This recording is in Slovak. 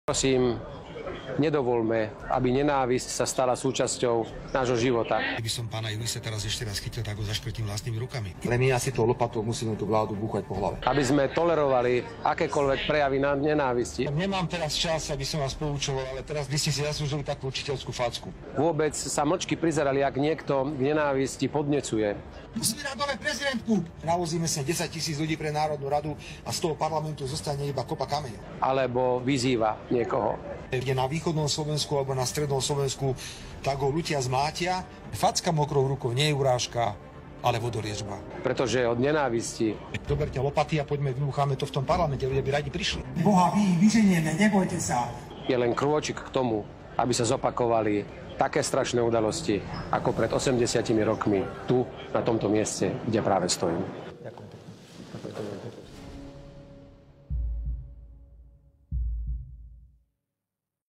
Prosím, nedovolme, aby nenávisť sa stala súčasťou nášho života. Keby som pána Jurisa teraz ešte raz chytil, tak ho zaškrtím vlastnými rukami. Ale my asi tou lopatou musíme tú vládu búchať po hlave. Aby sme tolerovali akékoľvek prejavy nenávisti. Nemám teraz čas, aby som vás poučoval, ale teraz by ste si zaslúžili takú učiteľskú facku. Vôbec sa mlčky prizerali, ak niekto k nenávisti podnecuje. Musíme dať dole prezidentku. Navozíme sa 10 000 ľudí pre Národnú radu a z toho parlamentu zostane iba kopa kameňov. Alebo vyzýva niekoho. Kde na východnom Slovensku alebo na strednom Slovensku tak ho ľudia zmátia. Facka mokrou rukou nie je urážka, ale vodoriežba. Pretože od nenávisti. Doberte lopaty a poďme, vybúcháme to v tom parlamente, ľudia by radi prišli. Boha vyženieme, nebojte sa. Je len krôčik k tomu, aby sa zopakovali také strašné udalosti, ako pred 80 rokmi tu, na tomto mieste, kde práve stojím.